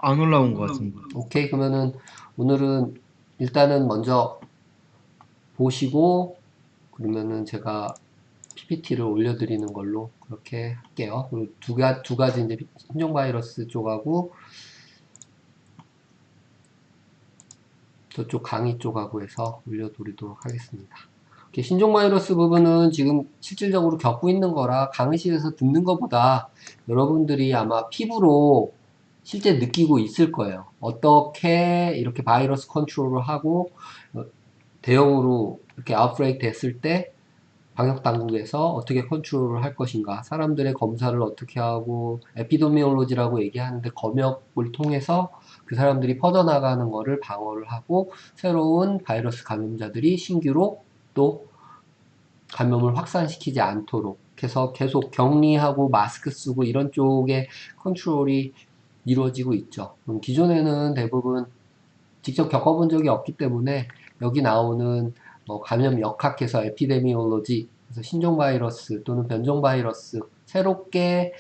안 올라온 것 같습니다. 오케이, 그러면은 오늘은 일단은 먼저 보시고, 그러면은 제가 PPT를 올려드리는 걸로 그렇게 할게요. 그리고 두 가지 이제 신종 바이러스 쪽하고 저쪽 강의 쪽하고 해서 올려드리도록 하겠습니다. 이렇게 신종 바이러스 부분은 지금 실질적으로 겪고 있는 거라 강의실에서 듣는 것보다 여러분들이 아마 피부로 실제 느끼고 있을 거예요. 어떻게 이렇게 바이러스 컨트롤을 하고 대형으로 이렇게 아웃브레이크 됐을 때 방역 당국에서 어떻게 컨트롤을 할 것인가, 사람들의 검사를 어떻게 하고, 에피데미올로지라고 얘기하는데 검역을 통해서 그 사람들이 퍼져나가는 거를 방어를 하고, 새로운 바이러스 감염자들이 신규로 또 감염을 확산시키지 않도록 해서 계속 격리하고 마스크 쓰고 이런 쪽의 컨트롤이 이루어지고 있죠. 기존에는 대부분 직접 겪어본 적이 없기 때문에 여기 나오는 뭐 감염 역학에서 에피데미올로지, 그래서 신종 바이러스 또는 변종 바이러스, 새롭게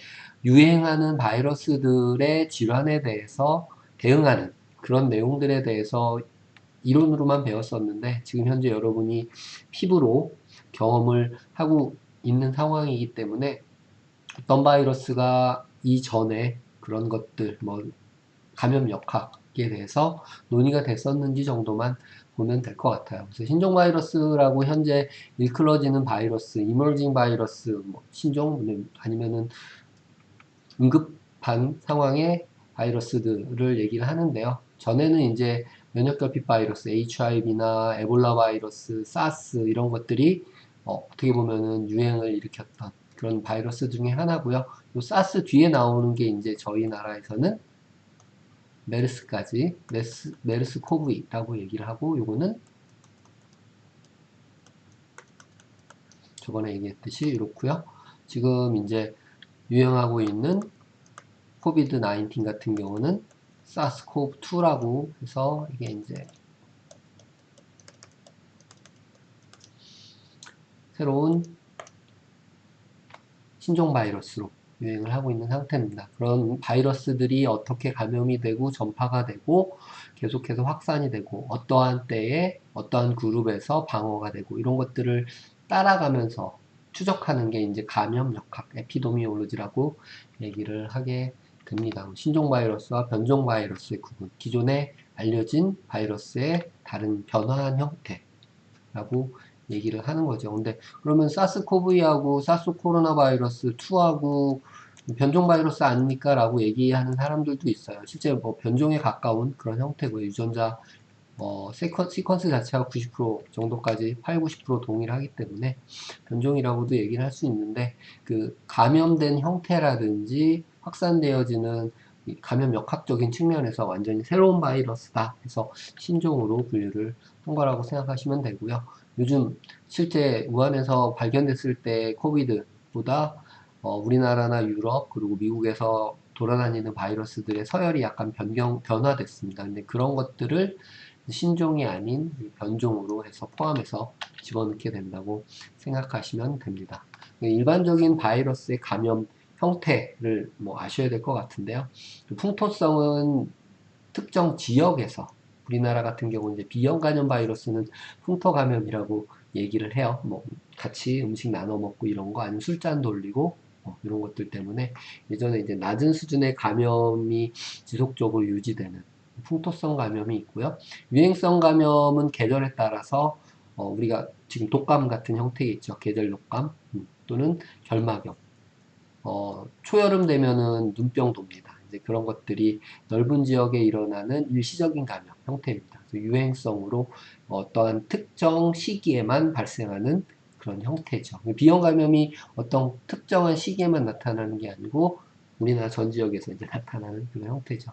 유행하는 바이러스들의 질환에 대해서 대응하는 그런 내용들에 대해서 이론으로만 배웠었는데 지금 현재 여러분이 피부로 경험을 하고 있는 상황이기 때문에 어떤 바이러스가 이전에 그런 것들, 뭐 감염 역학에 대해서 논의가 됐었는지 정도만 보면 될 것 같아요. 그래서 신종 바이러스라고 현재 일컬어지는 바이러스, 이머징 바이러스, 뭐 신종 아니면은 응급한 상황의 바이러스들을 얘기를 하는데요. 전에는 이제 면역결핍 바이러스, HIV나 에볼라 바이러스, 사스 이런 것들이 떻게 보면은 유행을 일으켰던 그런 바이러스 중에 하나고요. 요 사스 뒤에 나오는 게 이제 저희 나라에서는 메르스까지 메르스 코브라고 얘기를 하고 요거는 저번에 얘기했듯이 이렇고요. 지금 이제 유행하고 있는 코비드 19 같은 경우는 사스코브2라고 해서 이게 이제 새로운 신종 바이러스로 유행을 하고 있는 상태입니다. 그런 바이러스들이 어떻게 감염이 되고 전파가 되고 계속해서 확산이 되고 어떠한 때에 어떠한 그룹에서 방어가 되고 이런 것들을 따라가면서 추적하는 게 이제 감염 역학, 에피데미올로지라고 얘기를 하게 됩니다. 신종 바이러스와 변종 바이러스의 구분, 기존에 알려진 바이러스의 다른 변화한 형태라고 얘기를 하는 거죠. 근데 그러면 사스코브이하고 사스 코로나 바이러스 2하고 변종 바이러스 아닙니까? 라고 얘기하는 사람들도 있어요. 실제 뭐 변종에 가까운 그런 형태고요. 유전자 시퀀스 자체가 90% 정도까지 8, 90% 동일하기 때문에 변종이라고도 얘기를 할 수 있는데 그 감염된 형태라든지 확산되어지는 감염 역학적인 측면에서 완전히 새로운 바이러스다 해서 신종으로 분류를 한 거라고 생각하시면 되고요. 요즘 실제 우한에서 발견됐을 때 코비드보다 우리나라나 유럽 그리고 미국에서 돌아다니는 바이러스들의 서열이 약간 변화됐습니다. 근데 그런 것들을 신종이 아닌 변종으로 해서 포함해서 집어넣게 된다고 생각하시면 됩니다. 일반적인 바이러스의 감염 형태를 뭐 아셔야 될 것 같은데요. 풍토성은 특정 지역에서 우리나라 같은 경우는 이제 비형 간염 바이러스는 풍토 감염이라고 얘기를 해요. 뭐 같이 음식 나눠 먹고 이런 거 아니면 술잔 돌리고 이런 것들 때문에 예전에 이제 낮은 수준의 감염이 지속적으로 유지되는 풍토성 감염이 있고요. 유행성 감염은 계절에 따라서 우리가 지금 독감 같은 형태겠죠. 계절 독감 또는 결막염. 초여름 되면은 눈병 돕니다. 이제 그런 것들이 넓은 지역에 일어나는 일시적인 감염 형태입니다. 유행성으로 어떠한 특정 시기에만 발생하는 그런 형태죠. 비형 감염이 어떤 특정한 시기에만 나타나는 게 아니고 우리나라 전 지역에서 이제 나타나는 그런 형태죠.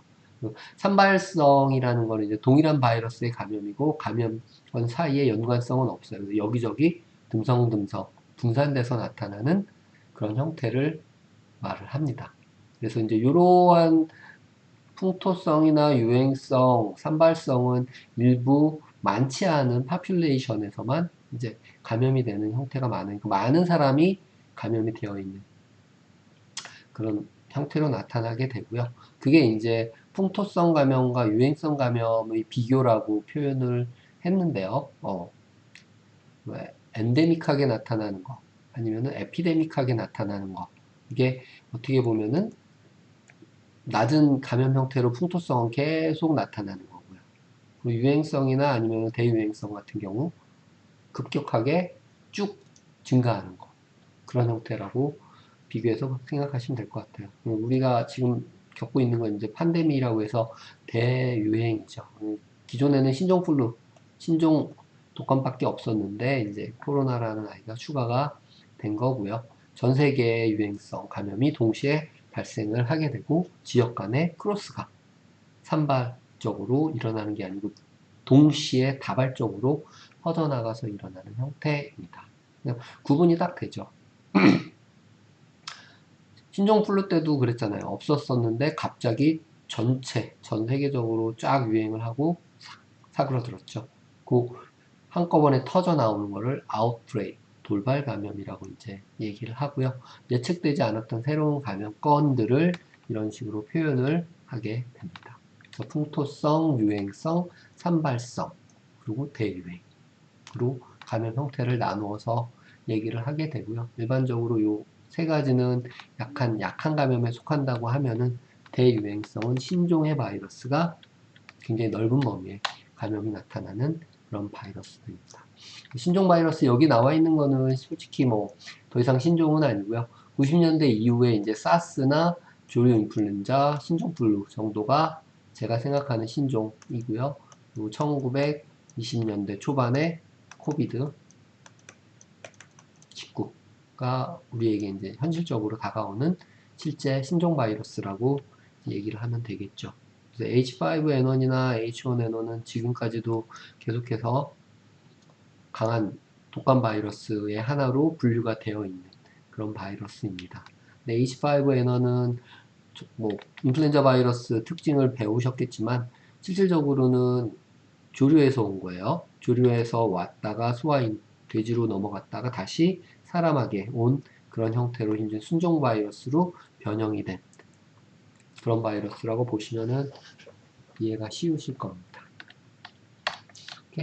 산발성이라는 거는 이제 동일한 바이러스의 감염이고 감염권 사이에 연관성은 없어요. 여기저기 듬성듬성 분산돼서 나타나는 그런 형태를 말을 합니다. 그래서 이제 이러한 풍토성이나 유행성, 산발성은 일부 많지 않은 파퓰레이션에서만 이제 감염이 되는 형태가 많으니까 많은 사람이 감염이 되어 있는 그런 형태로 나타나게 되고요. 그게 이제 풍토성 감염과 유행성 감염의 비교라고 표현을 했는데요. 왜 엔데믹하게 나타나는 거, 아니면은 에피데믹하게 나타나는 거. 이게 어떻게 보면은 낮은 감염 형태로 풍토성은 계속 나타나는 거고요. 그리고 유행성이나 아니면 대유행성 같은 경우 급격하게 쭉 증가하는 거. 그런 형태라고 비교해서 생각하시면 될 것 같아요. 우리가 지금 겪고 있는 건 이제 팬데믹이라고 해서 대유행이죠. 기존에는 신종플루, 신종 독감밖에 없었는데 이제 코로나라는 아이가 추가가 된 거고요. 전 세계의 유행성 감염이 동시에 발생을 하게 되고 지역 간의 크로스가 산발적으로 일어나는 게 아니고 동시에 다발적으로 퍼져나가서 일어나는 형태입니다. 구분이 딱 되죠. 신종플루 때도 그랬잖아요. 없었었는데 갑자기 전 세계적으로 쫙 유행을 하고 사그러들었죠. 그 한꺼번에 터져 나오는 거를 아웃브레이크, 돌발 감염이라고 이제 얘기를 하고요. 예측되지 않았던 새로운 감염건들을 이런 식으로 표현을 하게 됩니다. 그래서 풍토성, 유행성, 산발성, 그리고 대유행으로 감염 형태를 나누어서 얘기를 하게 되고요. 일반적으로 요 세 가지는 약한 감염에 속한다고 하면은 대유행성은 신종의 바이러스가 굉장히 넓은 범위의 감염이 나타나는 그런 바이러스들입니다. 신종 바이러스 여기 나와 있는 거는 솔직히 뭐 더 이상 신종은 아니고요. 90년대 이후에 이제 사스나 조류 인플루엔자, 신종플루 정도가 제가 생각하는 신종이고요. 그리고 1920년대 초반에 코비드 19가 우리에게 이제 현실적으로 다가오는 실제 신종 바이러스라고 얘기를 하면 되겠죠. H5N1이나 H1N1은 지금까지도 계속해서 강한 독감 바이러스의 하나로 분류가 되어 있는 그런 바이러스입니다. H5N1은 뭐 인플루엔자 바이러스 특징을 배우셨겠지만 실질적으로는 조류에서 온 거예요. 조류에서 왔다가 소아인 돼지로 넘어갔다가 다시 사람에게 온 그런 형태로 이제 순종 바이러스로 변형이 된 그런 바이러스라고 보시면은 이해가 쉬우실 겁니다.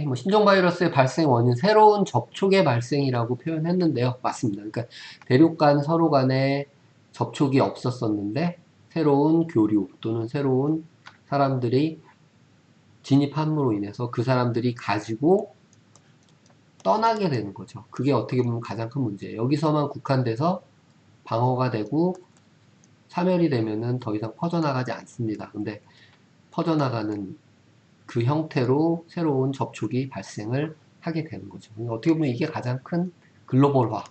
뭐 신종 바이러스의 발생 원인 새로운 접촉의 발생이라고 표현했는데요. 맞습니다. 그러니까 대륙 간 서로 간에 접촉이 없었었는데 새로운 교류 또는 새로운 사람들이 진입함으로 인해서 그 사람들이 가지고 떠나게 되는 거죠. 그게 어떻게 보면 가장 큰 문제예요. 여기서만 국한돼서 방어가 되고 사멸이 되면은 더 이상 퍼져나가지 않습니다. 근데 퍼져나가는 그 형태로 새로운 접촉이 발생을 하게 되는 거죠. 어떻게 보면 이게 가장 큰 글로벌화가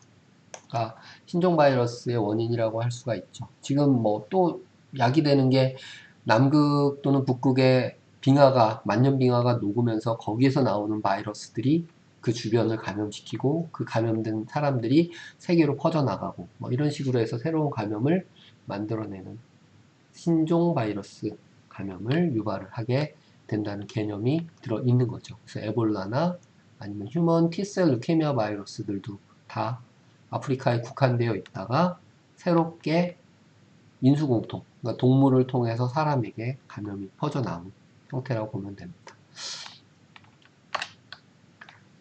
신종 바이러스의 원인이라고 할 수가 있죠. 지금 뭐 또 야기되는 게 남극 또는 북극의 빙하가 만년빙하가 녹으면서 거기에서 나오는 바이러스들이 그 주변을 감염시키고 그 감염된 사람들이 세계로 퍼져나가고 뭐 이런 식으로 해서 새로운 감염을 만들어내는 신종 바이러스 감염을 유발을 하게 된다는 개념이 들어있는 거죠. 그래서 에볼라나 아니면 휴먼 T셀 루케미아 바이러스들도 다 아프리카에 국한되어 있다가 새롭게 인수공통, 그러니까 동물을 통해서 사람에게 감염이 퍼져나온 형태라고 보면 됩니다.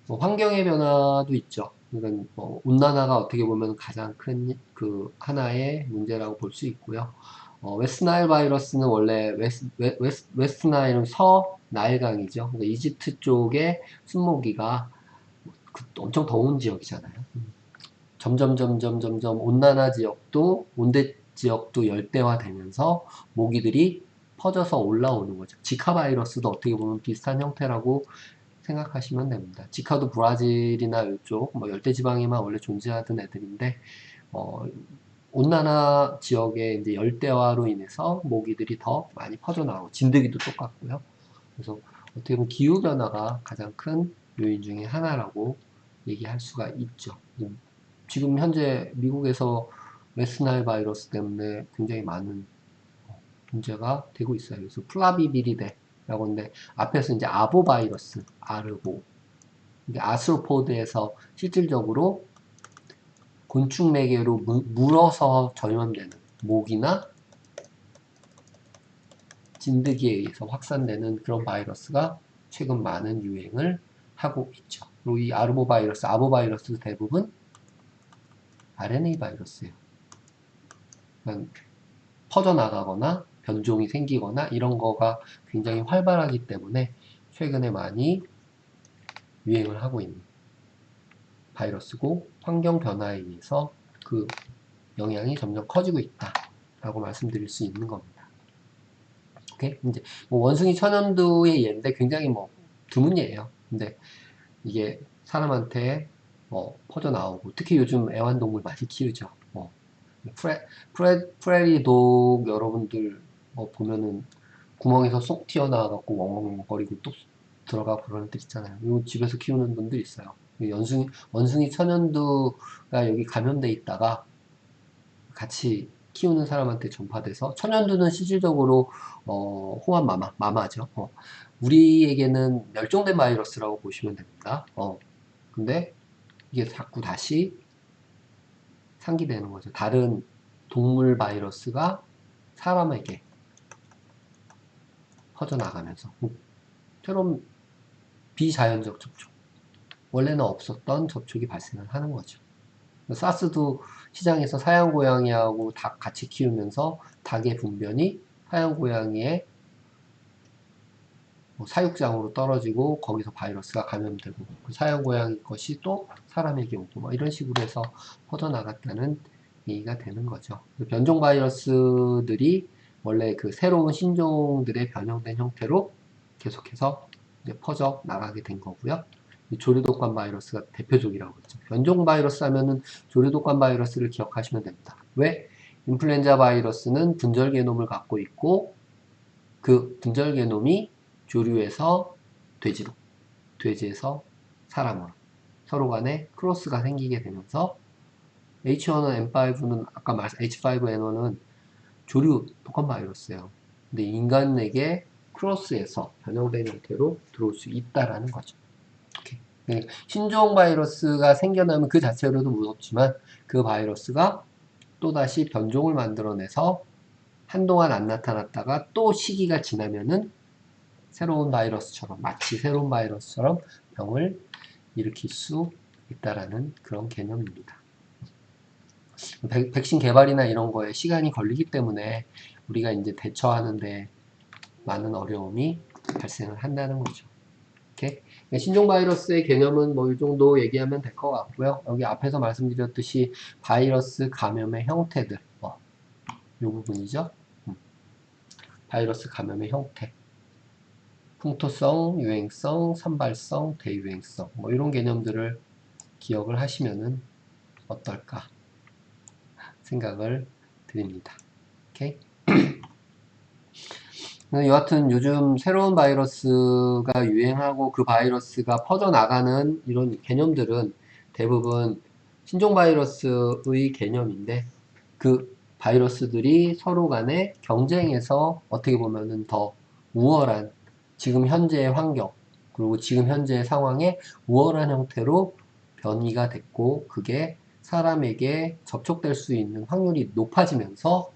뭐 환경의 변화도 있죠. 그러니까 뭐 온난화가 어떻게 보면 가장 큰 그 하나의 문제라고 볼 수 있고요. 웨스트나일 바이러스는 원래 웨스트나일은 서나일강이죠. 그러니까 이집트 쪽에 순모기가 엄청 더운 지역이잖아요. 점점 온난화 지역도 온대 지역도 열대화 되면서 모기들이 퍼져서 올라오는 거죠. 지카 바이러스도 어떻게 보면 비슷한 형태라고 생각하시면 됩니다. 지카도 브라질이나 이쪽 뭐 열대지방에만 원래 존재하던 애들인데 온난화 지역의 이제 열대화로 인해서 모기들이 더 많이 퍼져나오고 진드기도 똑같고요. 그래서 어떻게 보면 기후 변화가 가장 큰 요인 중에 하나라고 얘기할 수가 있죠. 지금 현재 미국에서 웨스트나일 바이러스 때문에 굉장히 많은 문제가 되고 있어요. 그래서 플라비비리데라고 하는데 앞에서 이제 아보 바이러스, 아르보, 이게 아스로포드에서 실질적으로 곤충 매개로 물어서 전염되는 모기나 진드기에 의해서 확산되는 그런 바이러스가 최근 많은 유행을 하고 있죠. 그리고 이 아르보바이러스, 아보바이러스 대부분 RNA 바이러스예요. 그러니까 퍼져나가거나 변종이 생기거나 이런 거가 굉장히 활발하기 때문에 최근에 많이 유행을 하고 있는 바이러스고, 환경 변화에 의해서 그 영향이 점점 커지고 있다라고 말씀드릴 수 있는 겁니다. 오케이? 이제 뭐 원숭이 천연두의 예인데 굉장히 뭐 드문 예예요. 근데 이게 사람한테 퍼져 나오고, 특히 요즘 애완동물 많이 키우죠. 프레리독 여러분들 보면은 구멍에서 쏙 튀어나와갖고 멍멍거리고 또 들어가고 그런 애들 있잖아요. 이거 집에서 키우는 분들 있어요. 원숭이 천연두가 여기 감염돼 있다가 같이 키우는 사람한테 전파돼서, 천연두는 실질적으로 호환 마마죠. 우리에게는 멸종된 바이러스라고 보시면 됩니다. 근데 이게 자꾸 다시 상기되는 거죠. 다른 동물 바이러스가 사람에게 퍼져나가면서 새로운 비자연적 접촉, 원래는 없었던 접촉이 발생을 하는 거죠. 사스도 시장에서 사양고양이하고 닭 같이 키우면서 닭의 분변이 사양고양이의 사육장으로 떨어지고 거기서 바이러스가 감염되고, 그 사양고양이 것이 또 사람에게 오고 이런 식으로 해서 퍼져나갔다는 얘기가 되는 거죠. 변종 바이러스들이 원래 그 새로운 신종들의 변형된 형태로 계속해서 이제 퍼져 나가게 된 거고요. 이 조류독감 바이러스가 대표적이라고 했죠. 변종 바이러스 하면은 조류독감 바이러스를 기억하시면 됩니다. 왜? 인플루엔자 바이러스는 분절 게놈을 갖고 있고, 그 분절 게놈이 조류에서 돼지로, 돼지에서 사람으로 서로 간에 크로스가 생기게 되면서, H1N5는 아까 말씀 H5N1은 조류 독감 바이러스예요. 근데 인간에게 크로스해서 변형된 형태로 들어올 수 있다라는 거죠. 오케이. 신종 바이러스가 생겨나면 그 자체로도 무섭지만, 그 바이러스가 또다시 변종을 만들어내서 한동안 안 나타났다가 또 시기가 지나면은 새로운 바이러스처럼, 마치 새로운 바이러스처럼 병을 일으킬 수 있다라는 그런 개념입니다. 백신 개발이나 이런 거에 시간이 걸리기 때문에 우리가 이제 대처하는데 많은 어려움이 발생을 한다는 거죠. 오케이? 신종 바이러스의 개념은 뭐 이 정도 얘기하면 될 것 같고요. 여기 앞에서 말씀드렸듯이 바이러스 감염의 형태들, 이 부분이죠. 바이러스 감염의 형태. 풍토성, 유행성, 산발성, 대유행성, 뭐 이런 개념들을 기억을 하시면은 어떨까 생각을 드립니다. 오케이? 여하튼 요즘 새로운 바이러스가 유행하고 그 바이러스가 퍼져나가는 이런 개념들은 대부분 신종 바이러스의 개념인데, 그 바이러스들이 서로 간에 경쟁해서 어떻게 보면은 더 우월한, 지금 현재의 환경, 그리고 지금 현재의 상황에 우월한 형태로 변이가 됐고, 그게 사람에게 접촉될 수 있는 확률이 높아지면서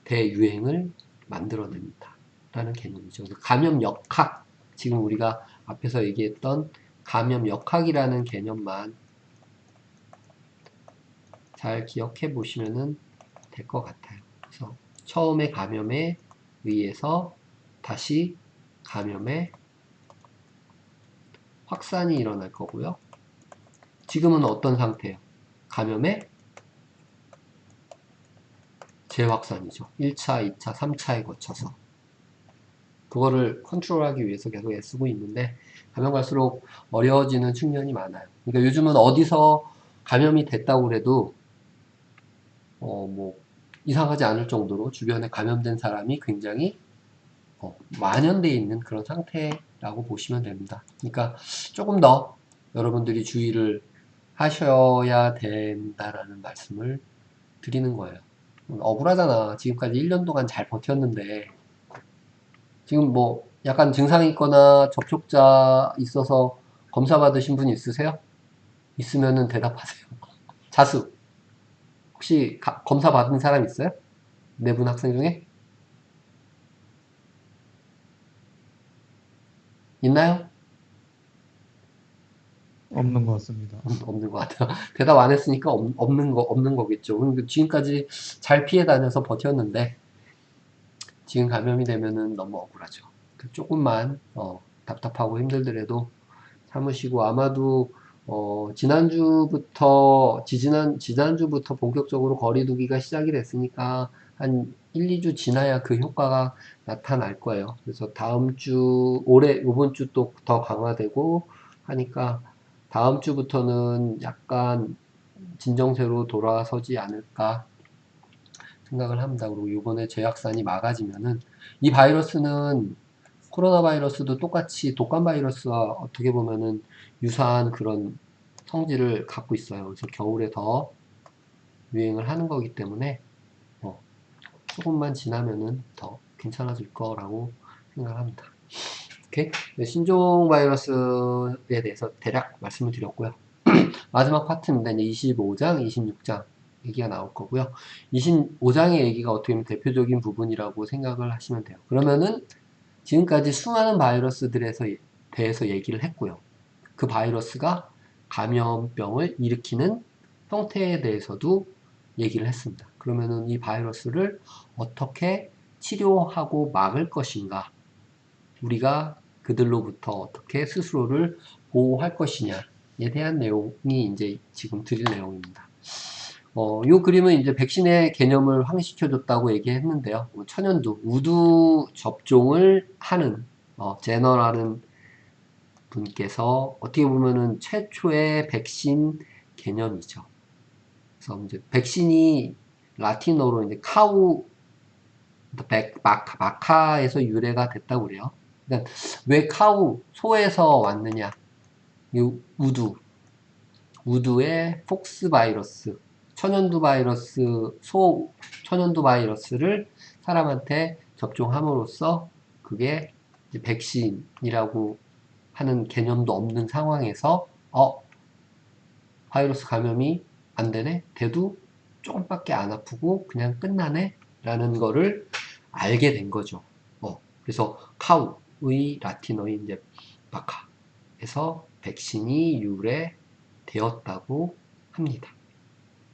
대유행을 만들어냅니다. 라는 개념이죠. 감염 역학, 지금 우리가 앞에서 얘기했던 감염 역학이라는 개념만 잘 기억해 보시면 될 것 같아요. 그래서 처음에 감염에 의해서 다시 감염의 확산이 일어날 거고요. 지금은 어떤 상태예요? 감염의 재확산이죠. 1차, 2차, 3차에 거쳐서. 그거를 컨트롤하기 위해서 계속 애쓰고 있는데, 가면 갈수록 어려워지는 측면이 많아요. 그러니까 요즘은 어디서 감염이 됐다고 그래도 뭐 이상하지 않을 정도로 주변에 감염된 사람이 굉장히 만연되어 있는 그런 상태라고 보시면 됩니다. 그러니까 조금 더 여러분들이 주의를 하셔야 된다라는 말씀을 드리는 거예요. 억울하잖아. 지금까지 1년 동안 잘 버텼는데 지금 뭐 약간 증상이 있거나 접촉자 있어서 검사 받으신 분 있으세요? 있으면은 대답하세요. 자수. 혹시 검사 받은 사람 있어요? 네 분 학생 중에 있나요? 없는 것 같습니다. 없는 것 같아요. 대답 안 했으니까 없는 거겠죠. 지금까지 잘 피해 다녀서 버텼는데, 지금 감염이 되면은 너무 억울하죠. 조금만, 답답하고 힘들더라도 참으시고, 아마도, 지난주부터 본격적으로 거리 두기가 시작이 됐으니까, 한 1, 2주 지나야 그 효과가 나타날 거예요. 그래서 요번 주 또 더 강화되고 하니까, 다음 주부터는 약간 진정세로 돌아서지 않을까 생각을 합니다. 그리고 이번에 재확산이 막아지면은 이 바이러스는 코로나 바이러스도 똑같이 독감 바이러스와 어떻게 보면은 유사한 그런 성질을 갖고 있어요. 그래서 겨울에 더 유행을 하는 거기 때문에 어, 조금만 지나면은 더 괜찮아질 거라고 생각합니다. 오케이? 네, 신종 바이러스에 대해서 대략 말씀을 드렸고요. 마지막 파트입니다. 이제 25장, 26장 얘기가 나올 거고요. 25장의 얘기가 어떻게 보면 대표적인 부분이라고 생각을 하시면 돼요. 그러면은 지금까지 수많은 바이러스들에 대해서 얘기를 했고요. 그 바이러스가 감염병을 일으키는 형태에 대해서도 얘기를 했습니다. 그러면은 이 바이러스를 어떻게 치료하고 막을 것인가, 우리가 그들로부터 어떻게 스스로를 보호할 것이냐에 대한 내용이 이제 지금 드릴 내용입니다. 요 그림은 이제 백신의 개념을 확립시켜줬다고 얘기했는데요. 천연두, 우두 접종을 하는, 제너라는 분께서 어떻게 보면은 최초의 백신 개념이죠. 그래서 이제 백신이 라틴어로 이제 마카에서 유래가 됐다고 그래요. 그러니까 왜 소에서 왔느냐? 이 우두의 폭스 바이러스, 천연두 바이러스, 천연두 바이러스를 사람한테 접종함으로써 그게 백신이라고 하는 개념도 없는 상황에서 바이러스 감염이 안 되네? 돼도 조금밖에 안 아프고 그냥 끝나네? 라는 거를 알게 된 거죠. 그래서 카우의 라틴어인 이제 마카에서 백신이 유래되었다고 합니다.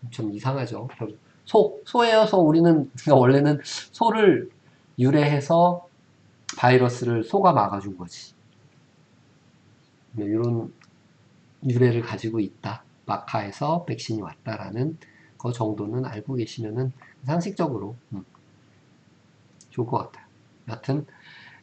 좀 이상하죠. 소에서 우리는 그러니까 원래는 소를 유래해서 바이러스를 소가 막아준 거지. 이런 유래를 가지고 있다. 마카에서 백신이 왔다라는 거 정도는 알고 계시면은 상식적으로 좋을 것 같아요. 여하튼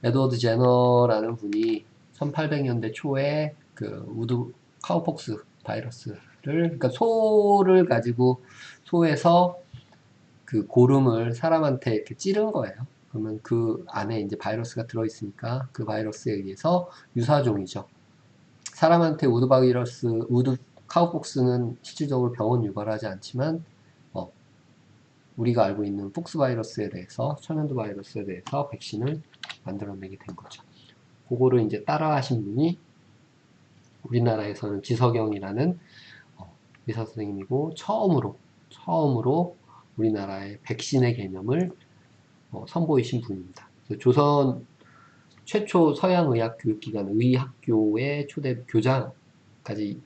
에드워드 제너라는 분이 1800년대 초에 그 카우폭스 바이러스를 그러니까 소를 가지고 소에서 그 고름을 사람한테 이렇게 찌른 거예요. 그러면 그 안에 이제 바이러스가 들어있으니까 그 바이러스에 의해서 유사종이죠. 사람한테 우드 카우폭스는 실질적으로 병원 유발하지 않지만 어, 우리가 알고 있는 폭스 바이러스에 대해서 천연두 바이러스에 대해서 백신을 만들어내게 된 거죠. 그거를 이제 따라하신 분이 우리나라에서는 지석영이라는 의사 선생님이고 처음으로 우리나라의 백신의 개념을 선보이신 분입니다. 조선 최초 서양의학 교육기관 의학교의 초대 교장까지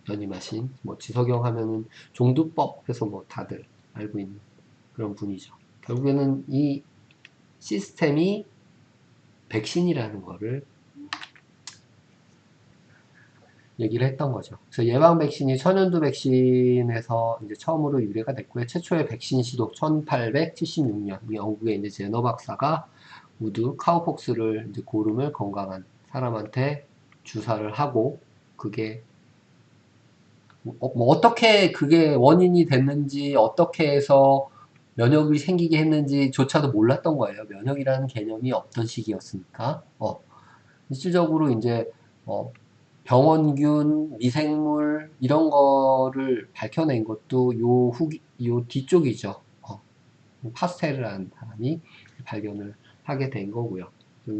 연임하신 지석영 하면은 종두법 해서 다들 알고 있는 그런 분이죠. 결국에는 이 시스템이 백신이라는 거를 얘기를 했던 거죠. 그래서 예방 백신이 천연두 백신에서 이제 처음으로 유래가 됐고요. 최초의 백신 시도 1876년 영국의 이제 제너 박사가 카우폭스를 이제 고름을 건강한 사람한테 주사를 하고 그게 어떻게 그게 원인이 됐는지 어떻게 해서 면역이 생기게 했는지조차도 몰랐던 거예요. 면역이라는 개념이 없던 시기였으니까. 실질적으로 이제 어, 병원균, 미생물 이런 거를 밝혀낸 것도 요 뒤쪽이죠. 파스텔이라는 사람이 발견을 하게 된 거고요.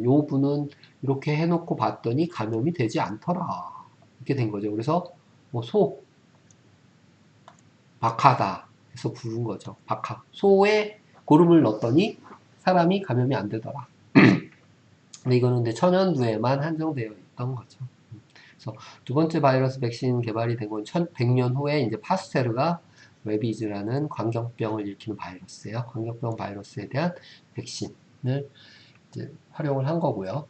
요 분은 이렇게 해놓고 봤더니 감염이 되지 않더라. 이렇게 된 거죠. 그래서 박하다 해서 부른 거죠. 소의 고름을 넣었더니 사람이 감염이 안 되더라. 근데 이거는 근데 천연두에만 한정되어 있던 거죠. 그래서 두 번째 바이러스 백신 개발이 된 건 1100년 후에 이제 파스테르가 레비즈라는 광견병을 일으키는 바이러스예요. 광견병 바이러스에 대한 백신을 이제 활용을 한 거고요.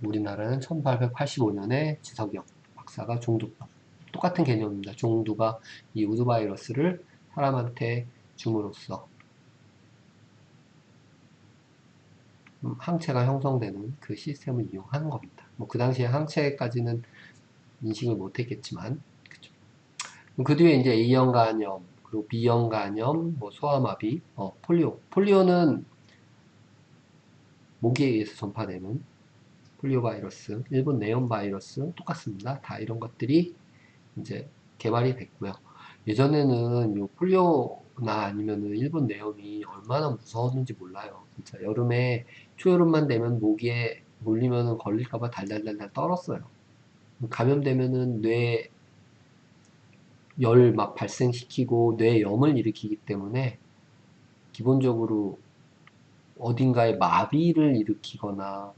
우리나라는 1885년에 지석영 박사가 종두병. 똑같은 개념입니다. 종두가 이 우두 바이러스를 사람한테 줌으로써 항체가 형성되는 그 시스템을 이용한 겁니다. 뭐 그 당시에 항체까지는 인식을 못했겠지만, 그쵸. 그 뒤에 이제 A형 간염, 그리고 B형 간염, 뭐 소아마비, 폴리오. 폴리오는 모기에 의해서 전파되는 폴리오 바이러스, 일본 내염 바이러스 똑같습니다. 다 이런 것들이 이제 개발이 됐고요. 예전에는 요 폴리오나 아니면은 일본 내염이 얼마나 무서웠는지 몰라요. 진짜 여름에 초여름만 되면 모기에 물리면은 걸릴까봐 달달달달 떨었어요. 감염되면은 뇌 열 막 발생시키고 뇌염을 일으키기 때문에 기본적으로 어딘가에 마비를 일으키거나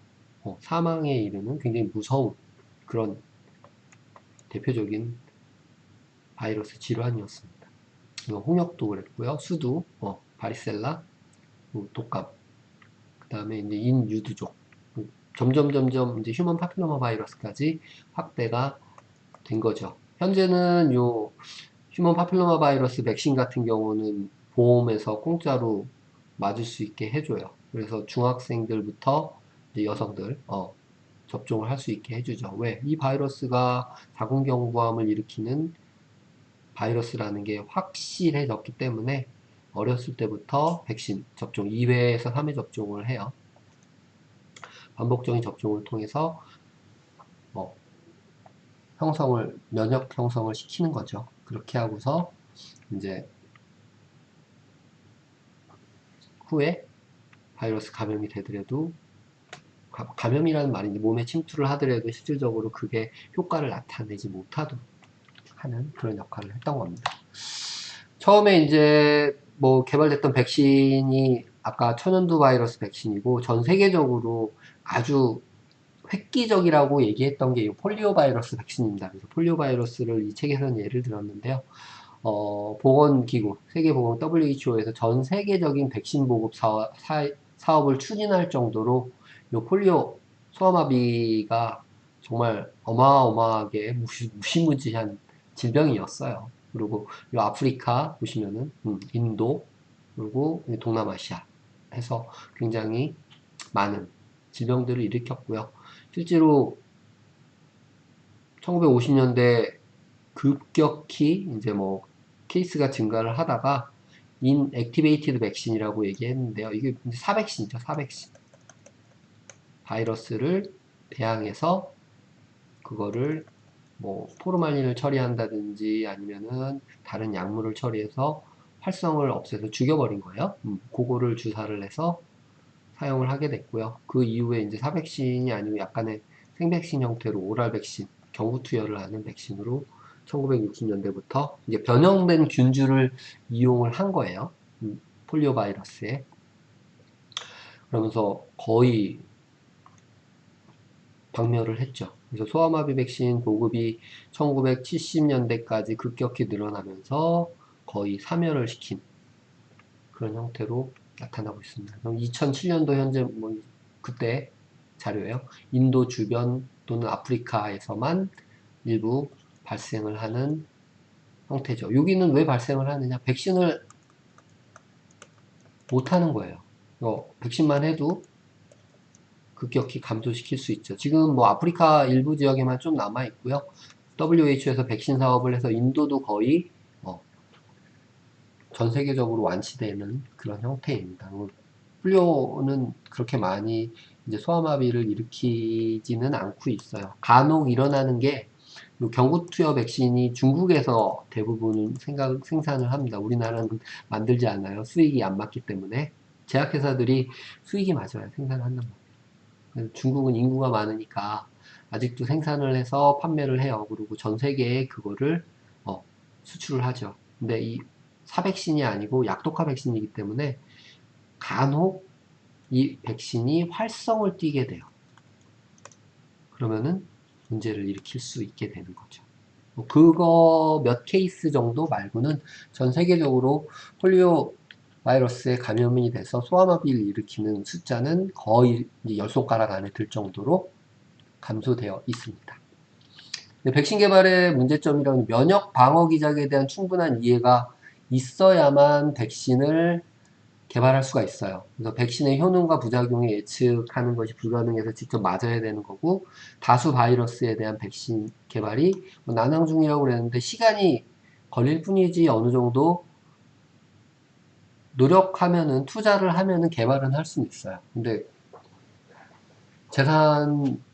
사망에 이르는 굉장히 무서운 그런 대표적인 바이러스 질환이었습니다. 홍역도 그랬고요. 수두, 바리셀라, 독감, 그 다음에 이제 인유두족, 점점 이제 휴먼 파필로마 바이러스까지 확대가 된 거죠. 현재는 요 휴먼 파필로마 바이러스 백신 같은 경우는 보험에서 공짜로 맞을 수 있게 해줘요. 그래서 중학생들부터 이제 여성들 접종을 할 수 있게 해주죠. 왜? 이 바이러스가 자궁경부암을 일으키는 바이러스라는 게 확실해졌기 때문에 어렸을 때부터 백신 접종 2회에서 3회 접종을 해요. 반복적인 접종을 통해서 면역 형성을 시키는 거죠. 그렇게 하고서 이제 후에 바이러스 감염이 되더라도 감염이라는 말이 몸에 침투를 하더라도 실질적으로 그게 효과를 나타내지 못하도록 하는 그런 역할을 했던 겁니다. 처음에 이제 뭐 개발됐던 백신이 아까 천연두 바이러스 백신이고 전 세계적으로 아주 획기적이라고 얘기했던 게 이 폴리오 바이러스 백신입니다. 그래서 폴리오 바이러스를 이 책에서는 예를 들었는데요. 보건기구, 세계보건 WHO에서 전 세계적인 백신 보급 사업을 추진할 정도로 이 폴리오 소아마비가 정말 어마어마하게 무시무시한 질병이었어요. 그리고 이 아프리카 보시면은 인도 그리고 동남아시아 해서 굉장히 많은 질병들을 일으켰고요. 실제로 1950년대 급격히 이제 뭐 케이스가 증가를 하다가 인액티베이티드 백신이라고 얘기했는데요. 이게 이제 사백신이죠. 사백신. 바이러스를 배양해서 그거를 뭐 포르말린을 처리한다든지 아니면은 다른 약물을 처리해서 활성을 없애서 죽여버린 거예요. 그거를 주사를 해서 사용을 하게 됐고요. 그 이후에 이제 사백신이 아니고 약간의 생백신 형태로 오랄 백신, 경구 투여를 하는 백신으로 1960년대부터 이제 변형된 균주를 이용을 한 거예요. 폴리오 바이러스에. 그러면서 거의 박멸을 했죠. 그래서 소아마비 백신 보급이 1970년대까지 급격히 늘어나면서 거의 사멸을 시킨 그런 형태로 나타나고 있습니다. 그럼 2007년도 현재 뭐 그때 자료예요. 인도 주변 또는 아프리카에서만 일부 발생을 하는 형태죠. 여기는 왜 발생을 하느냐? 백신을 못 하는 거예요. 백신만 해도 급격히 감소시킬 수 있죠. 지금 뭐 아프리카 일부 지역에만 좀 남아 있고요. WHO에서 백신 사업을 해서 인도도 거의 전 세계적으로 완치되는 그런 형태입니다. 폴리오는 그렇게 많이 이제 소아마비를 일으키지는 않고 있어요. 간혹 일어나는 게 경구투여 백신이 중국에서 대부분 생산을 합니다. 우리나라는 만들지 않아요. 수익이 안 맞기 때문에. 제약회사들이 수익이 맞아야 생산을 한단 말이에요. 중국은 인구가 많으니까 아직도 생산을 해서 판매를 해요. 그리고 전 세계에 그거를 수출을 하죠. 근데 이 사백신이 아니고 약독화 백신이기 때문에 간혹 이 백신이 활성을 띠게 돼요. 그러면은 문제를 일으킬 수 있게 되는 거죠. 그거 몇 케이스 정도 말고는 전 세계적으로 폴리오 바이러스에 감염이 돼서 소아마비를 일으키는 숫자는 거의 10손가락 안에 들 정도로 감소되어 있습니다. 백신 개발의 문제점이란 면역 방어 기작에 대한 충분한 이해가 있어야만 백신을 개발할 수가 있어요. 그래서 백신의 효능과 부작용을 예측하는 것이 불가능해서 직접 맞아야 되는 거고, 다수 바이러스에 대한 백신 개발이 난항 중이라고 그랬는데 시간이 걸릴 뿐이지 어느 정도 노력하면은, 투자를 하면은 개발은 할 수는 있어요. 근데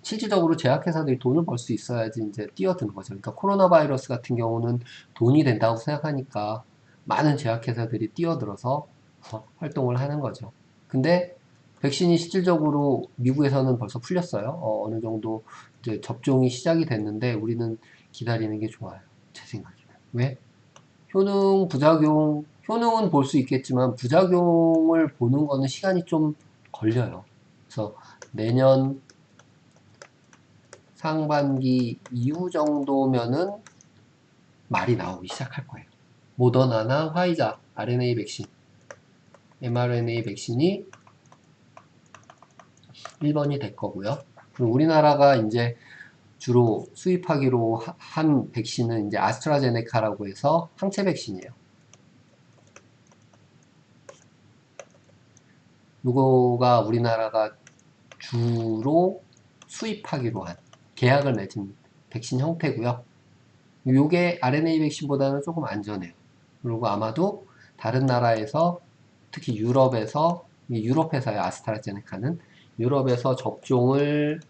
실질적으로 제약회사들이 돈을 벌 수 있어야지 이제 뛰어드는 거죠. 그러니까 코로나 바이러스 같은 경우는 돈이 된다고 생각하니까 많은 제약회사들이 뛰어들어서 활동을 하는 거죠. 근데 백신이 실질적으로 미국에서는 벌써 풀렸어요. 어느 정도 이제 접종이 시작이 됐는데 우리는 기다리는 게 좋아요. 제 생각에는. 왜? 효능, 부작용, 효능은 볼 수 있겠지만 부작용을 보는 거는 시간이 좀 걸려요. 그래서 내년 상반기 이후 정도면은 말이 나오기 시작할 거예요. 모더나나 화이자, RNA 백신, mRNA 백신이 1번이 될 거고요. 그리고 우리나라가 이제 주로 수입하기로 한 백신은 이제 아스트라제네카라고 해서 항체 백신이에요. 이거가 우리나라가 주로 수입하기로 한 계약을 맺은 백신 형태고요. 요게 RNA 백신보다는 조금 안전해요. 그리고 아마도 다른 나라에서, 특히 유럽에서, 유럽 회사의 아스트라제네카는 유럽에서 접종을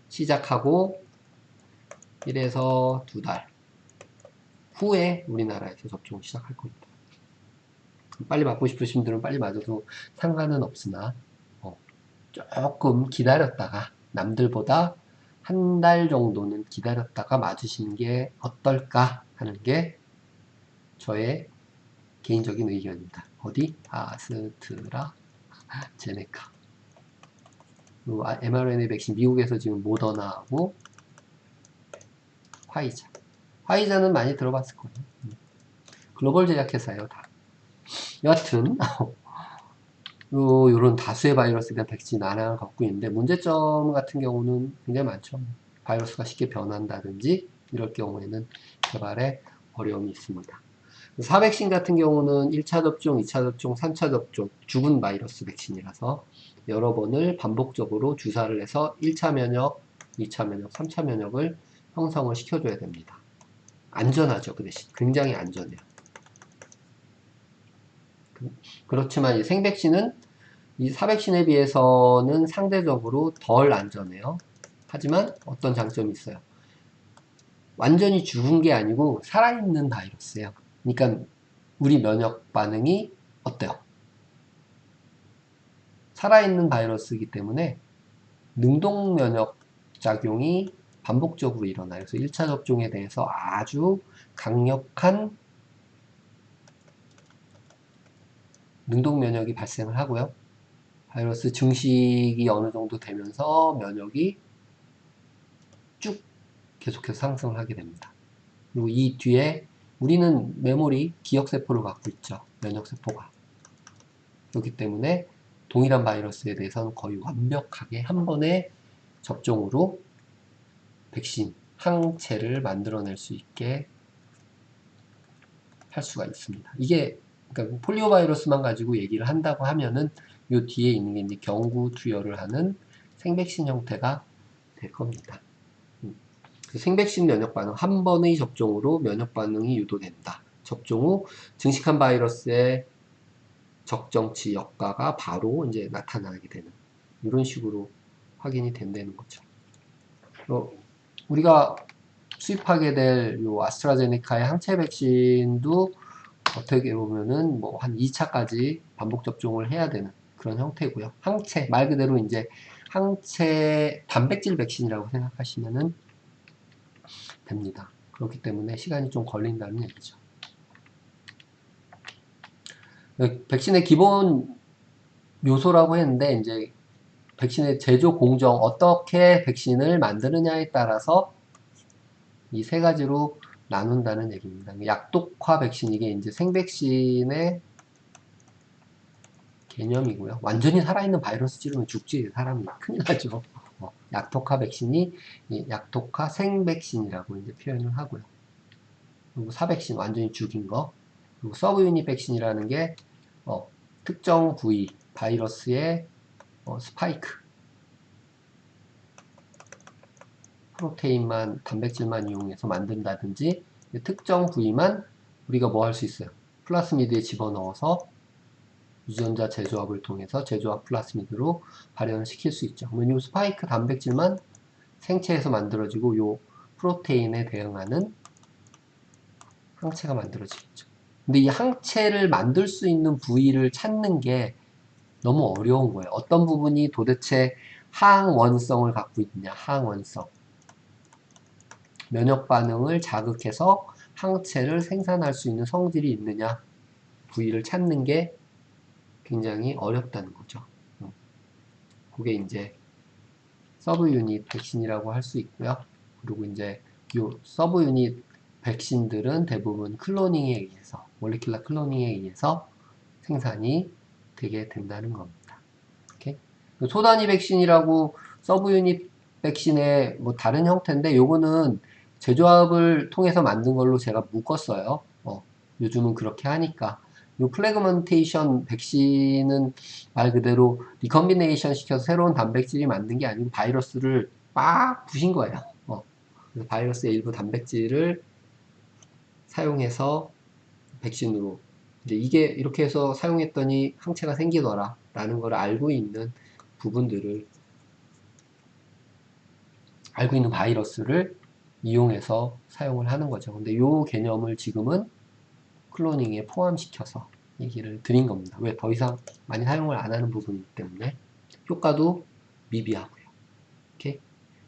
시작하고 1에서 2달 후에 우리나라에서 접종을 시작할 겁니다. 빨리 맞고 싶으신 분들은 빨리 맞아도 상관은 없으나 조금 기다렸다가 남들보다 한 달 정도는 기다렸다가 맞으시는 게 어떨까 하는 게 저의 개인적인 의견입니다. 어디? 아스트라 제네카. mRNA 백신 미국에서 지금 모더나하고 화이자. 화이자는 많이 들어봤을 거예요. 글로벌 제약회사예요, 다. 여하튼 요런 다수의 바이러스에 대한 백신 하나를 갖고 있는데 문제점 같은 경우는 굉장히 많죠. 바이러스가 쉽게 변한다든지 이럴 경우에는 개발에 어려움이 있습니다. 사백신 같은 경우는 1차 접종, 2차 접종, 3차 접종, 죽은 바이러스 백신이라서 여러 번을 반복적으로 주사를 해서 1차 면역, 2차 면역, 3차 면역을 형성을 시켜줘야 됩니다. 안전하죠, 그 대신. 굉장히 안전해요. 그렇지만 이 생백신은 이 사백신에 비해서는 상대적으로 덜 안전해요. 하지만 어떤 장점이 있어요. 완전히 죽은 게 아니고 살아있는 바이러스예요. 그러니까 우리 면역 반응이 어때요? 살아있는 바이러스이기 때문에 능동 면역 작용이 반복적으로 일어나요. 그래서 1차 접종에 대해서 아주 강력한 능동 면역이 발생을 하고요. 바이러스 증식이 어느 정도 되면서 면역이 쭉 계속해서 상승을 하게 됩니다. 그리고 이 뒤에 우리는 메모리, 기억세포를 갖고 있죠. 면역세포가. 그렇기 때문에 동일한 바이러스에 대해서는 거의 완벽하게 한 번의 접종으로 백신, 항체를 만들어낼 수 있게 할 수가 있습니다. 이게 그러니까 폴리오 바이러스만 가지고 얘기를 한다고 하면은 요 뒤에 있는 게 이제 경구 투여를 하는 생백신 형태가 될 겁니다. 그 생백신 면역 반응, 한 번의 접종으로 면역 반응이 유도된다. 접종 후 증식한 바이러스의 적정치 역가가 바로 이제 나타나게 되는 이런 식으로 확인이 된다는 거죠. 우리가 수입하게 될 요 아스트라제네카의 항체 백신도 어떻게 보면은 뭐 한 2차까지 반복 접종을 해야 되는 그런 형태고요. 항체, 말 그대로 이제 항체 단백질 백신이라고 생각하시면은 됩니다. 그렇기 때문에 시간이 좀 걸린다는 얘기죠. 백신의 기본 요소라고 했는데 이제 백신의 제조 공정 어떻게 백신을 만드느냐에 따라서 이 세 가지로 나눈다는 얘기입니다. 약독화 백신 이게 이제 생백신의 개념이고요. 완전히 살아있는 바이러스 찌르면 죽지 사람이 큰일 나죠. 약독화 백신이 약독화 생백신이라고 이제 표현을 하고요. 그리고 사백신 완전히 죽인 거. 그리고 서브유닛 백신이라는 게 특정 부위 바이러스의 스파이크 프로테인만 단백질만 이용해서 만든다든지 특정 부위만 우리가 뭐 할 수 있어요. 플라스미드에 집어넣어서 유전자 재조합을 통해서 재조합 플라스미드로 발현을 시킬 수 있죠. 그러면 이 스파이크 단백질만 생체에서 만들어지고 요 프로테인에 대응하는 항체가 만들어지겠죠. 근데 이 항체를 만들 수 있는 부위를 찾는 게 너무 어려운 거예요. 어떤 부분이 도대체 항원성을 갖고 있냐, 항원성. 면역 반응을 자극해서 항체를 생산할 수 있는 성질이 있느냐, 부위를 찾는 게 굉장히 어렵다는 거죠. 그게 이제 서브 유닛 백신이라고 할 수 있고요. 그리고 이제 요 서브 유닛 백신들은 대부분 클로닝에 의해서, 몰리큘러 클로닝에 의해서 생산이 되게 된다는 겁니다. 오케이? 소단위 백신이라고 서브 유닛 백신의 뭐 다른 형태인데 요거는 제조합을 통해서 만든 걸로 제가 묶었어요. 요즘은 그렇게 하니까. 요 플래그먼테이션 백신은 말 그대로 리컨비네이션 시켜서 새로운 단백질이 만든 게 아니고 바이러스를 빡 부신 거예요. 그래서 바이러스의 일부 단백질을 사용해서 백신으로 이제 이게 이렇게 해서 사용했더니 항체가 생기더라 라는 걸 알고 있는 부분들을 알고 있는 바이러스를 이용해서 사용을 하는 거죠. 근데 이 개념을 지금은 클로닝에 포함시켜서 얘기를 드린 겁니다. 왜 더 이상 많이 사용을 안 하는 부분이기 때문에 효과도 미비하고요. 오케이?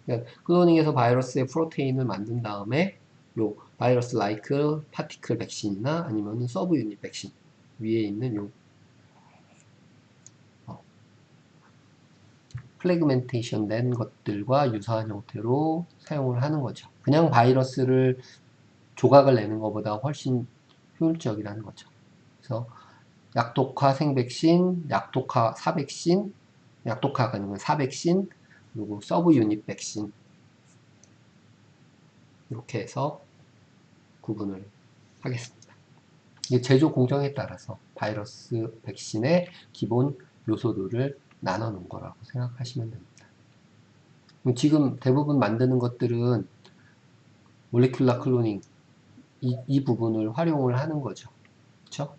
그러니까 클로닝에서 바이러스의 프로테인을 만든 다음에 요 바이러스 라이크 파티클 백신이나 아니면 서브 유닛 백신 위에 있는 요 플래그멘테이션 된 것들과 유사한 형태로 사용을 하는 거죠. 그냥 바이러스를 조각을 내는 것보다 훨씬 효율적이라는 거죠. 그래서 약독화 생백신, 약독화 사백신, 약독화가 아니면 사백신, 그리고 서브 유닛 백신 이렇게 해서 구분을 하겠습니다. 이게 제조 공정에 따라서 바이러스 백신의 기본 요소들을 나눠 놓은 거라고 생각하시면 됩니다. 지금 대부분 만드는 것들은 몰리큘러 클로닝 이 부분을 활용을 하는 거죠. 그렇죠?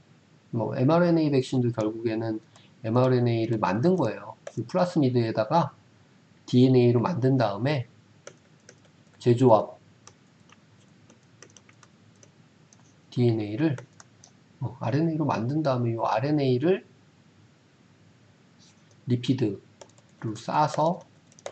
뭐 mRNA 백신도 결국에는 mRNA를 만든 거예요. 그 플라스미드에다가 DNA로 만든 다음에 제조합 DNA를 RNA로 만든 다음에 이 RNA를 리피드로 싸서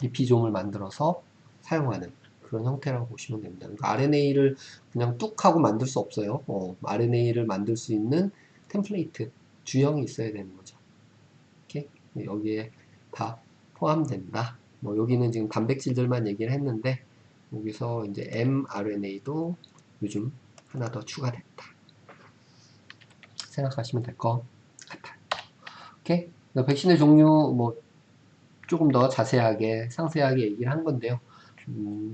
리피좀을 만들어서 사용하는 그런 형태라고 보시면 됩니다. 그러니까 RNA를 그냥 뚝 하고 만들 수 없어요. RNA를 만들 수 있는 템플레이트, 주형이 있어야 되는 거죠. 이렇게 여기에 다 포함된다. 뭐 여기는 지금 단백질들만 얘기를 했는데 여기서 이제 mRNA도 요즘 하나 더 추가됐다. 생각하시면 될 것 같아요. 오케이? 백신의 종류 뭐 조금 더 자세하게 상세하게 얘기를 한 건데요.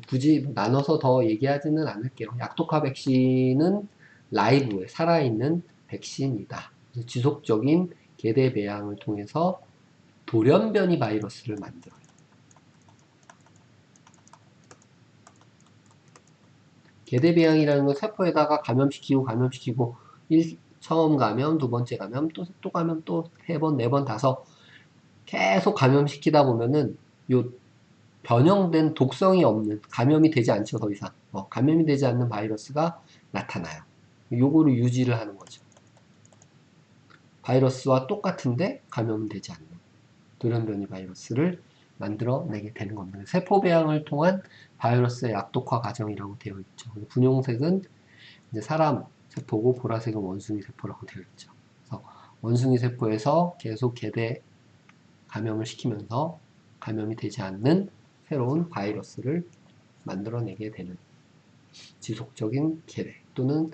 굳이 나눠서 더 얘기하지는 않을게요. 약독화 백신은 라이브에 살아있는 백신이다. 지속적인 계대 배양을 통해서 돌연변이 바이러스를 만들어요. 계대 배양이라는 건 세포에다가 감염시키고 처음 감염, 두 번째 감염, 또 감염, 또 세 번, 네 번, 다섯 계속 감염시키다 보면은 요 변형된 독성이 없는 감염이 되지 않죠 더 이상 감염이 되지 않는 바이러스가 나타나요. 요거를 유지를 하는 거죠. 바이러스와 똑같은데 감염은 되지 않는 돌연변이 바이러스를 만들어내게 되는 겁니다. 세포 배양을 통한 바이러스의 약독화 과정이라고 되어 있죠. 분홍색은 이제 사람 세포고 보라색은 원숭이 세포라고 되어 있죠. 그래서 원숭이 세포에서 계속 감염을 시키면서 감염이 되지 않는 새로운 바이러스를 만들어내게 되는 지속적인 계획 또는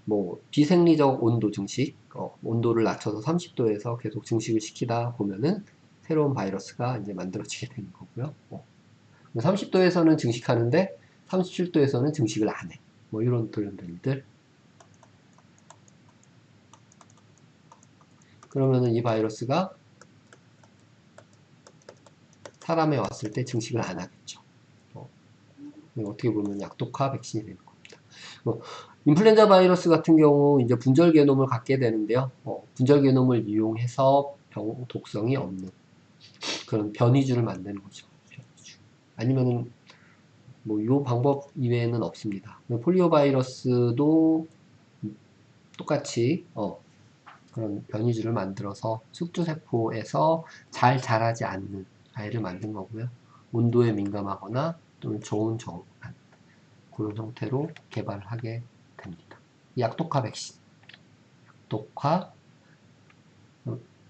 뭐 비생리적 온도 증식, 온도를 낮춰서 30도에서 계속 증식을 시키다 보면은 새로운 바이러스가 이제 만들어지게 되는 거고요. 30도에서는 증식하는데 37도에서는 증식을 안 해. 뭐 이런 돌연변이들. 그러면은 이 바이러스가 사람에 왔을 때 증식을 안 하겠죠. 어떻게 보면 약독화 백신이 되는 겁니다. 인플루엔자 바이러스 같은 경우 이제 분절 게놈을 갖게 되는데요. 분절 게놈을 이용해서 병 독성이 없는 그런 변이주를 만드는 거죠. 변이주. 아니면은 뭐 요 방법 이외에는 없습니다. 폴리오 바이러스도 똑같이 그런 변이주를 만들어서 숙주세포에서 잘 자라지 않는 아이를 만든 거고요. 온도에 민감하거나 또는 저온 저온한 그런 형태로 개발을 하게 됩니다. 약독화 백신, 약독화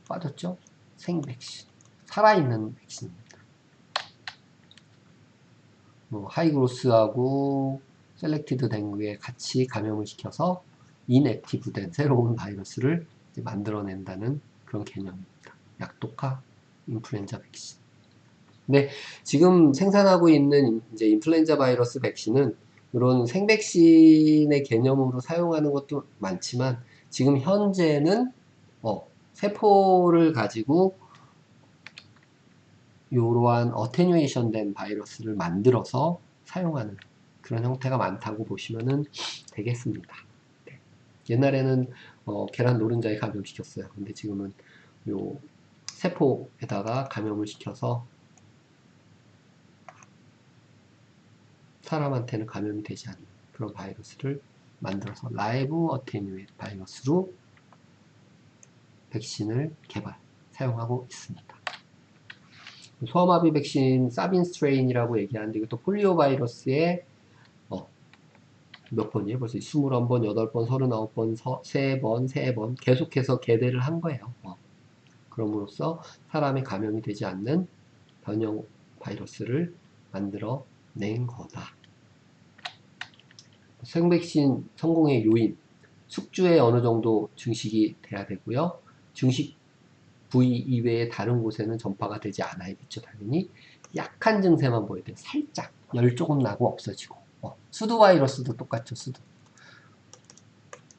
빠졌죠? 생백신, 살아있는 백신입니다. 하이그로스하고 셀렉티드 댕그에 같이 감염을 시켜서 인액티브된 새로운 바이러스를 만들어낸다는 그런 개념입니다. 약독화 인플루엔자 백신. 근데 지금 생산하고 있는 이제 인플루엔자 바이러스 백신은 이런 생백신의 개념으로 사용하는 것도 많지만 지금 현재는 세포를 가지고 이러한 어테뉴에이션 된 바이러스를 만들어서 사용하는 그런 형태가 많다고 보시면 되겠습니다. 네. 옛날에는 계란 노른자에 감염시켰어요. 근데 지금은 요 세포에다가 감염을 시켜서 사람한테는 감염이 되지 않는 그런 바이러스를 만들어서 라이브 어테뉴에 바이러스로 백신을 개발, 사용하고 있습니다. 소아마비 백신 사빈 스트레인이라고 얘기하는데 이것도 폴리오 바이러스의 몇 번이에요? 벌써 21번, 8번, 39번, 3번, 3번 계속해서 개대를 한 거예요. 그럼으로써 사람에 감염이 되지 않는 변형 바이러스를 만들어 낸 거다. 생백신 성공의 요인, 숙주에 어느 정도 증식이 돼야 되고요. 증식 부위 이외에 다른 곳에는 전파가 되지 않아야겠죠, 당연히. 약한 증세만 보여야 돼요. 살짝 열 조금 나고 없어지고. 수두 바이러스도 똑같죠, 수두.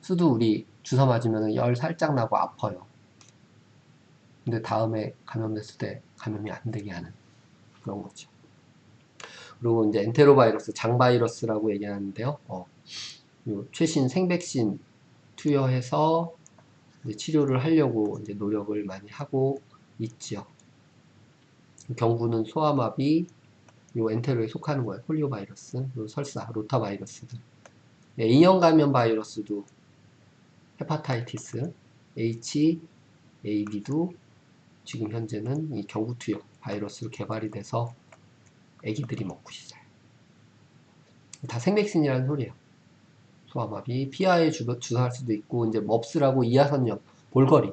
수두 우리 주사 맞으면 열 살짝 나고 아파요. 근데 다음에 감염됐을 때 감염이 안 되게 하는 그런 거죠. 그리고 이제 엔테로 바이러스, 장 바이러스라고 얘기하는데요. 요 최신 생백신 투여해서 이제 치료를 하려고 이제 노력을 많이 하고 있죠. 경구는 소아마비, 요 엔테로에 속하는 거예요. 폴리오 바이러스, 요 설사, 로타 바이러스들. A형 감염 바이러스도 헤파타이티스, HAB도 지금 현재는 이 경구투여 바이러스로 개발이 돼서 애기들이 먹고 있어요. 다 생백신이라는 소리예요. 소아마비, 피하에 주사할 수도 있고, 이제 멉스라고 이하선염, 볼거리.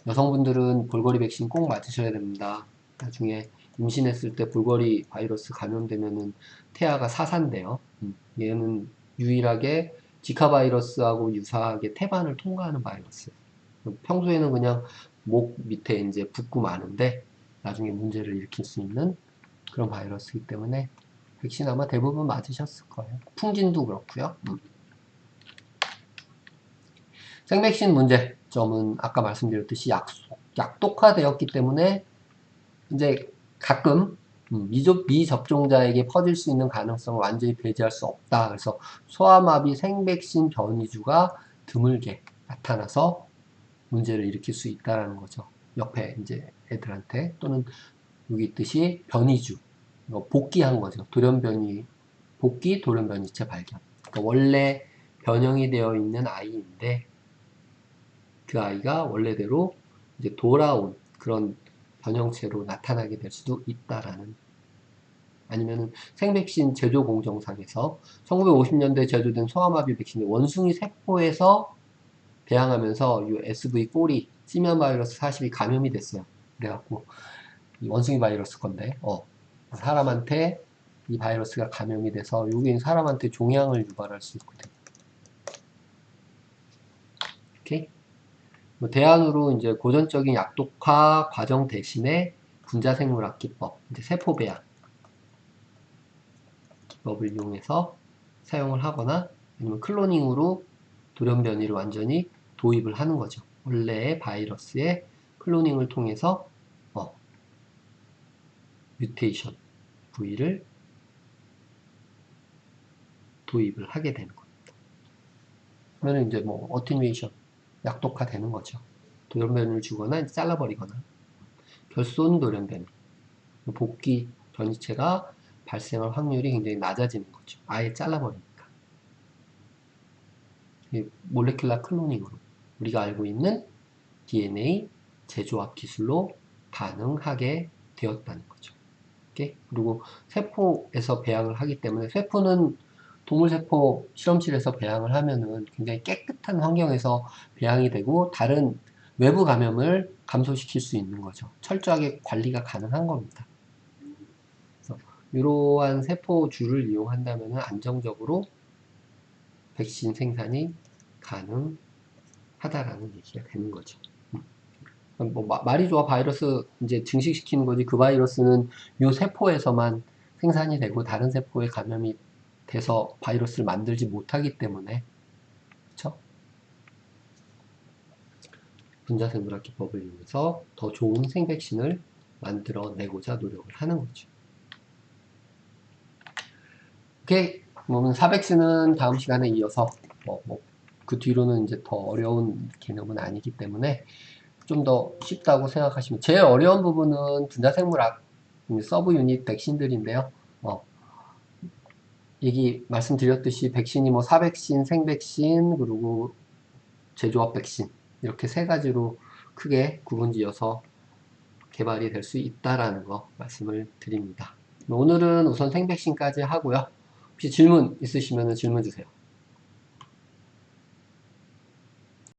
여성분들은 볼거리 백신 꼭 맞으셔야 됩니다. 나중에 임신했을 때 볼거리 바이러스 감염되면은 태아가 사산돼요. 얘는 유일하게 지카 바이러스하고 유사하게 태반을 통과하는 바이러스. 평소에는 그냥 목 밑에 이제 붓고 마는데 나중에 문제를 일으킬 수 있는 그런 바이러스이기 때문에 백신 아마 대부분 맞으셨을 거예요. 풍진도 그렇고요. 생백신 문제점은 아까 말씀드렸듯이 약독화되었기 때문에 이제 가끔 미접종자에게 퍼질 수 있는 가능성을 완전히 배제할 수 없다. 그래서 소아마비 생백신 변이주가 드물게 나타나서 문제를 일으킬 수 있다는 거죠. 옆에 이제 애들한테 또는 여기 있듯이 변이주 복귀한 거죠. 복귀 돌연변이체 발견. 그러니까 원래 변형이 되어 있는 아이인데 그 아이가 원래대로 이제 돌아온 그런 변형체로 나타나게 될 수도 있다라는. 아니면은 생백신 제조 공정상에서 1950년대 제조된 소아마비 백신의 원숭이 세포에서 배양하면서 이 SV 꼬리 시미안 바이러스 40이 감염이 됐어요. 그래갖고 이 원숭이 바이러스 건데 사람한테 이 바이러스가 감염이 돼서 여기는 사람한테 종양을 유발할 수 있거든요. 오케이? 뭐 대안으로 이제 고전적인 약독화 과정 대신에 분자생물학 기법, 이제 세포 배양 기법을 이용해서 사용을 하거나 아니면 클로닝으로 돌연 변이를 완전히 도입을 하는 거죠. 원래의 바이러스의 클로닝을 통해서 뮤테이션 부위를 도입을 하게 되는 겁니다. 그러면 이제 뭐 어티뉴에이션 약독화 되는 거죠. 돌연변이를 주거나 잘라버리거나 결손 돌연변이 복귀 변이체가 발생할 확률이 굉장히 낮아지는 거죠. 아예 잘라버리니까. 몰레큘라 클로닝으로 우리가 알고 있는 DNA 재조합 기술로 가능하게 되었다는 거죠. 오케이? 그리고 세포에서 배양을 하기 때문에 세포는 동물세포 실험실에서 배양을 하면은 굉장히 깨끗한 환경에서 배양이 되고 다른 외부 감염을 감소시킬 수 있는 거죠. 철저하게 관리가 가능한 겁니다. 그래서 이러한 세포주를 이용한다면 안정적으로 백신 생산이 가능하다라는 얘기가 되는 거죠. 뭐 말이 좋아 바이러스 이제 증식시키는 거지 그 바이러스는 이 세포에서만 생산이 되고 다른 세포에 감염이 돼서 바이러스를 만들지 못하기 때문에 그렇죠? 분자생물학 기법을 이용해서 더 좋은 생백신을 만들어내고자 노력을 하는 거죠. 오케이. 그러면 사백신은 다음 시간에 이어서 그 뒤로는 이제 더 어려운 개념은 아니기 때문에 좀 더 쉽다고 생각하시면 제일 어려운 부분은 분자생물학 서브 유닛 백신들인데요. 얘기 말씀드렸듯이 백신이 뭐 사백신, 생백신, 그리고 제조합 백신 이렇게 세 가지로 크게 구분지어서 개발이 될 수 있다라는 거 말씀을 드립니다. 오늘은 우선 생백신까지 하고요. 혹시 질문 있으시면 질문 주세요.